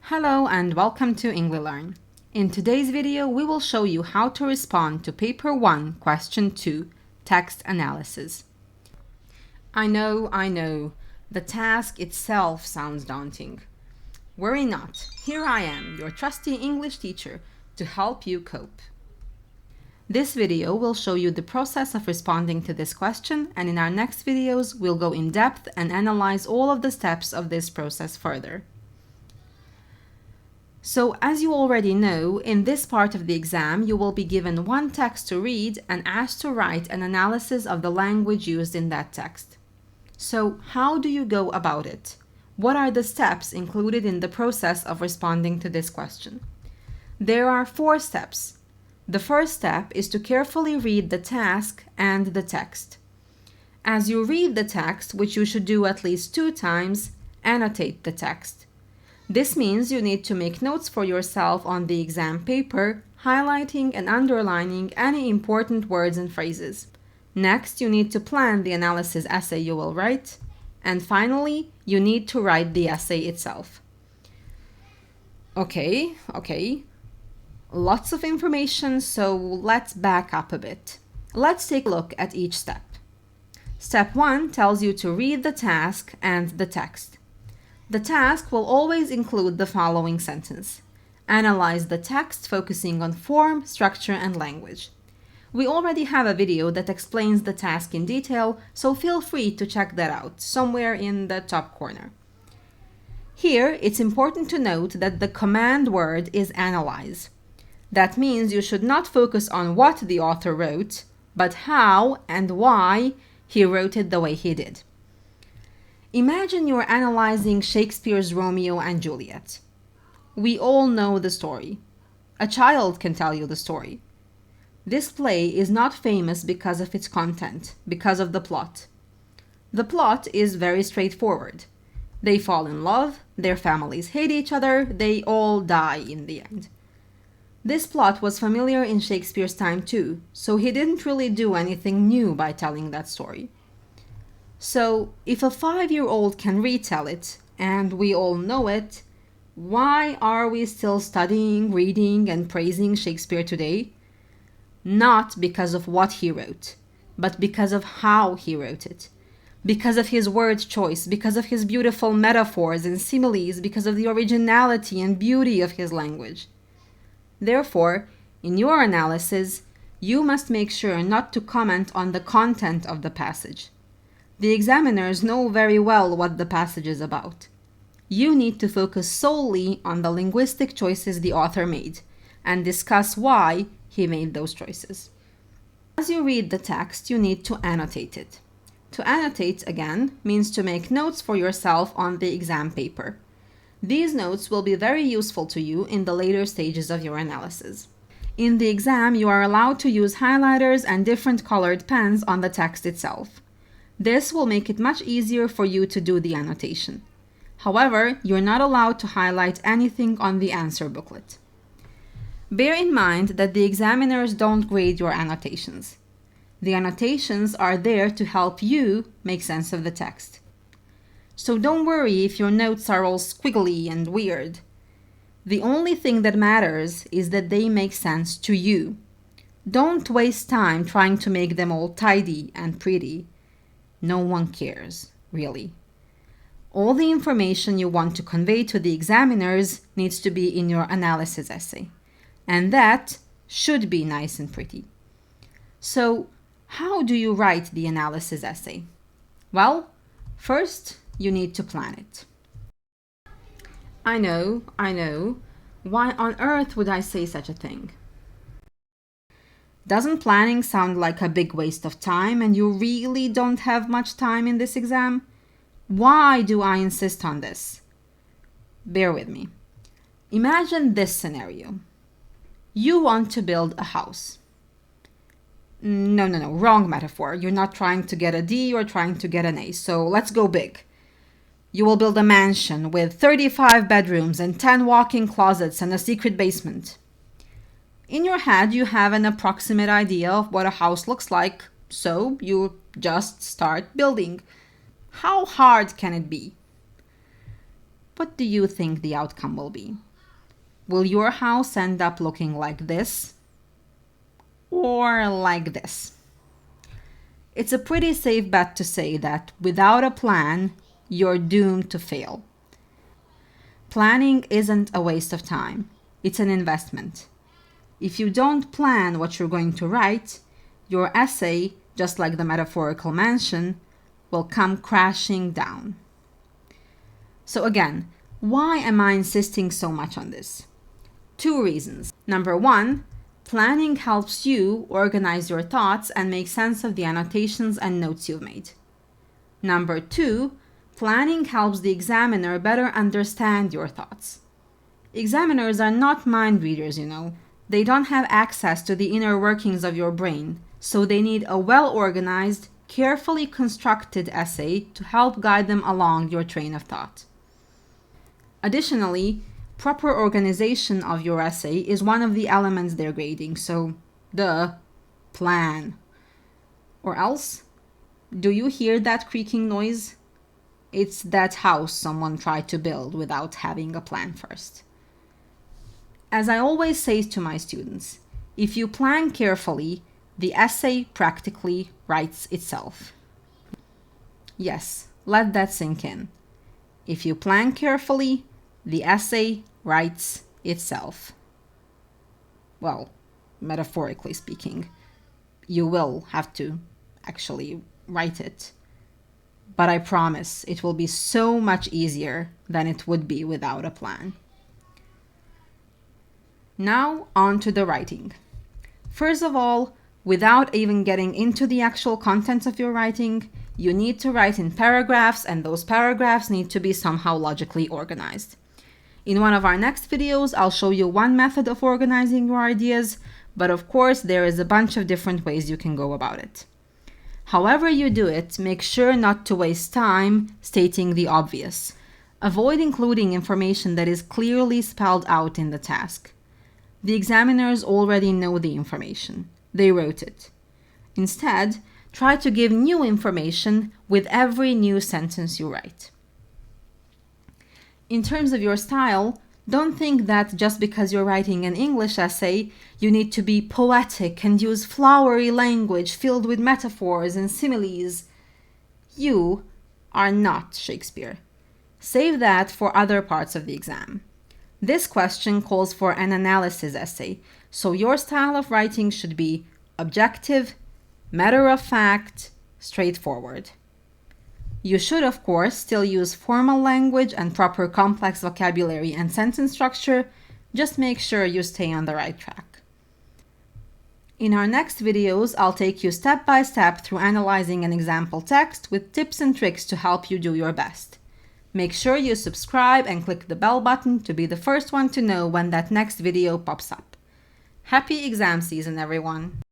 Hello and welcome to EngliLearn. In today's video, we will show you how to respond to Paper 1, Question 2, Text Analysis. I know, the task itself sounds daunting. Worry not, here I am, your trusty English teacher, to help you cope. This video will show you the process of responding to this question, and in our next videos, we'll go in depth and analyze all of the steps of this process further. So, as you already know, in this part of the exam, you will be given one text to read and asked to write an analysis of the language used in that text. So, how do you go about it? What are the steps included in the process of responding to this question? There are 4 steps. The first step is to carefully read the task and the text. As you read the text, which you should do at least 2 times, annotate the text. This means you need to make notes for yourself on the exam paper, highlighting and underlining any important words and phrases. Next, you need to plan the analysis essay you will write. And finally, you need to write the essay itself. Okay. Lots of information, so let's back up a bit. Let's take a look at each step. Step 1 tells you to read the task and the text. The task will always include the following sentence. Analyze the text focusing on form, structure, and language. We already have a video that explains the task in detail, so feel free to check that out somewhere in the top corner. Here, it's important to note that the command word is analyze. That means you should not focus on what the author wrote, but how and why he wrote it the way he did. Imagine you're analyzing Shakespeare's Romeo and Juliet. We all know the story. A child can tell you the story. This play is not famous because of its content, because of the plot. The plot is very straightforward. They fall in love, their families hate each other, they all die in the end. This plot was familiar in Shakespeare's time too, so he didn't really do anything new by telling that story. So, if a 5-year-old can retell it, and we all know it, why are we still studying, reading, and praising Shakespeare today? Not because of what he wrote, but because of how he wrote it. Because of his word choice, because of his beautiful metaphors and similes, because of the originality and beauty of his language. Therefore, in your analysis, you must make sure not to comment on the content of the passage. The examiners know very well what the passage is about. You need to focus solely on the linguistic choices the author made and discuss why he made those choices. As you read the text, you need to annotate it. To annotate, again, means to make notes for yourself on the exam paper. These notes will be very useful to you in the later stages of your analysis. In the exam, you are allowed to use highlighters and different colored pens on the text itself. This will make it much easier for you to do the annotation. However, you're not allowed to highlight anything on the answer booklet. Bear in mind that the examiners don't grade your annotations. The annotations are there to help you make sense of the text. So don't worry if your notes are all squiggly and weird. The only thing that matters is that they make sense to you. Don't waste time trying to make them all tidy and pretty. No one cares, really. All the information you want to convey to the examiners needs to be in your analysis essay. And that should be nice and pretty. So, how do you write the analysis essay? Well, first, you need to plan it. I know. Why on earth would I say such a thing? Doesn't planning sound like a big waste of time and you really don't have much time in this exam? Why do I insist on this? Bear with me. Imagine this scenario. You want to build a house. No, wrong metaphor. You're not trying to get a D, you're trying to get an A. So let's go big. You will build a mansion with 35 bedrooms and 10 walk-in closets and a secret basement. In your head, you have an approximate idea of what a house looks like, so you just start building. How hard can it be? what do you think the outcome will be? Will your house end up looking like this or like this? It's a pretty safe bet to say that without a plan, you're doomed to fail. Planning isn't a waste of time. It's an investment. If you don't plan what you're going to write, your essay, just like the metaphorical mansion, will come crashing down. So again, why am I insisting so much on this? 2 reasons. Number 1, planning helps you organize your thoughts and make sense of the annotations and notes you've made. Number 2, planning helps the examiner better understand your thoughts. Examiners are not mind readers, you know. They don't have access to the inner workings of your brain, so they need a well-organized, carefully constructed essay to help guide them along your train of thought. Additionally, proper organization of your essay is one of the elements they're grading, so plan. Or else, do you hear that creaking noise? It's that house someone tried to build without having a plan first. As I always say to my students, if you plan carefully, the essay practically writes itself. Yes, let that sink in. If you plan carefully, the essay writes itself. Well, metaphorically speaking, you will have to actually write it. But I promise it will be so much easier than it would be without a plan. Now on to the writing. First of all, without even getting into the actual contents of your writing, you need to write in paragraphs, and those paragraphs need to be somehow logically organized. In one of our next videos, I'll show you one method of organizing your ideas, but of course there is a bunch of different ways you can go about it. However you do it, make sure not to waste time stating the obvious. Avoid including information that is clearly spelled out in the task. The examiners already know the information. They wrote it. Instead, try to give new information with every new sentence you write. In terms of your style, don't think that just because you're writing an English essay, you need to be poetic and use flowery language filled with metaphors and similes. You are not Shakespeare. Save that for other parts of the exam. This question calls for an analysis essay, so your style of writing should be objective, matter-of-fact, straightforward. You should, of course, still use formal language and proper complex vocabulary and sentence structure. Just make sure you stay on the right track. In our next videos, I'll take you step by step through analyzing an example text with tips and tricks to help you do your best. Make sure you subscribe and click the bell button to be the first one to know when that next video pops up. Happy exam season, everyone!